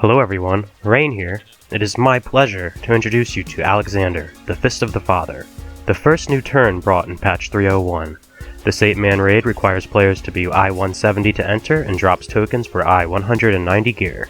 Hello everyone, Rain here. It is my pleasure to introduce you to Alexander, the Fist of the Father, the first new turn brought in patch 301. This 8-man raid requires players to be I-170 to enter and drops tokens for I-190 gear.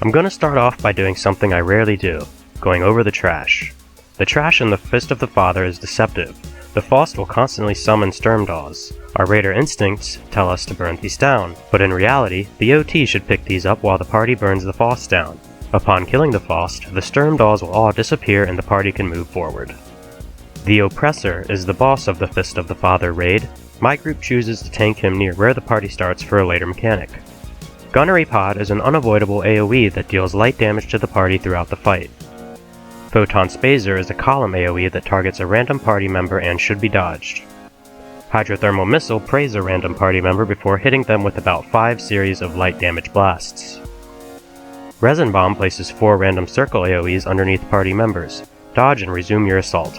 I'm gonna start off by doing something I rarely do, going over the trash. The trash in the Fist of the Father is deceptive. The Faust will constantly summon Sturmdaws. Our raider instincts tell us to burn these down, but in reality, the OT should pick these up while the party burns the Faust down. Upon killing the Faust, the Sturmdaws will all disappear and the party can move forward. The Oppressor is the boss of the Fist of the Father raid. My group chooses to tank him near where the party starts for a later mechanic. Gunnery Pod is an unavoidable AoE that deals light damage to the party throughout the fight. Photon Spazer is a column AoE that targets a random party member and should be dodged. Hydrothermal Missile preys a random party member before hitting them with about 5 series of light damage blasts. Resin Bomb places 4 random circle AoEs underneath party members. Dodge and resume your assault.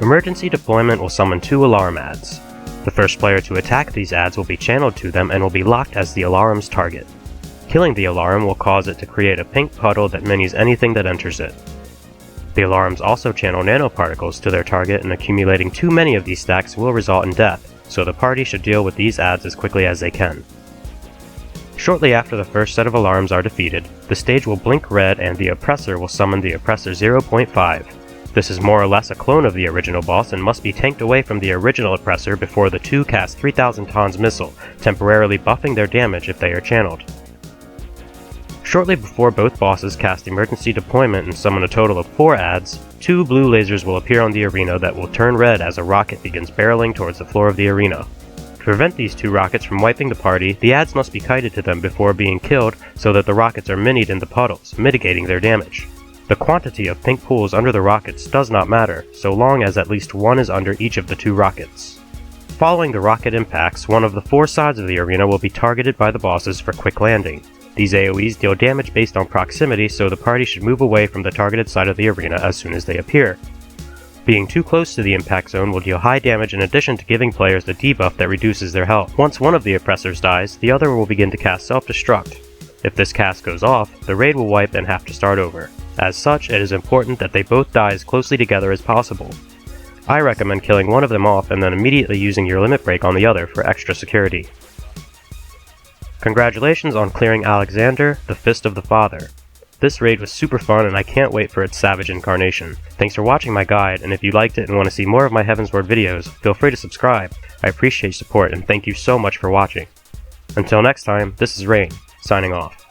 Emergency Deployment will summon 2 alarm adds. The first player to attack these adds will be channeled to them and will be locked as the alarm's target. Killing the alarm will cause it to create a pink puddle that minis anything that enters it. The alarms also channel nanoparticles to their target, and accumulating too many of these stacks will result in death, so the party should deal with these adds as quickly as they can. Shortly after the first set of alarms are defeated, the stage will blink red and the Oppressor will summon the Oppressor 0.5. This is more or less a clone of the original boss and must be tanked away from the original Oppressor before the 2 cast 3000 tons missile, temporarily buffing their damage if they are channeled. Shortly before both bosses cast Emergency Deployment and summon a total of 4 adds, 2 blue lasers will appear on the arena that will turn red as a rocket begins barreling towards the floor of the arena. To prevent these 2 rockets from wiping the party, the adds must be kited to them before being killed so that the rockets are minied in the puddles, mitigating their damage. The quantity of pink pools under the rockets does not matter, so long as at least one is under each of the 2 rockets. Following the rocket impacts, one of the 4 sides of the arena will be targeted by the bosses for quick landing. These AoEs deal damage based on proximity, so the party should move away from the targeted side of the arena as soon as they appear. Being too close to the impact zone will deal high damage in addition to giving players the debuff that reduces their health. Once one of the Oppressors dies, the other will begin to cast self-destruct. If this cast goes off, the raid will wipe and have to start over. As such, it is important that they both die as closely together as possible. I recommend killing one of them off and then immediately using your limit break on the other for extra security. Congratulations on clearing Alexander, the Fist of the Father. This raid was super fun and I can't wait for its savage incarnation. Thanks for watching my guide, and if you liked it and want to see more of my Heavensward videos, feel free to subscribe. I appreciate support and thank you so much for watching. Until next time, this is Rain, signing off.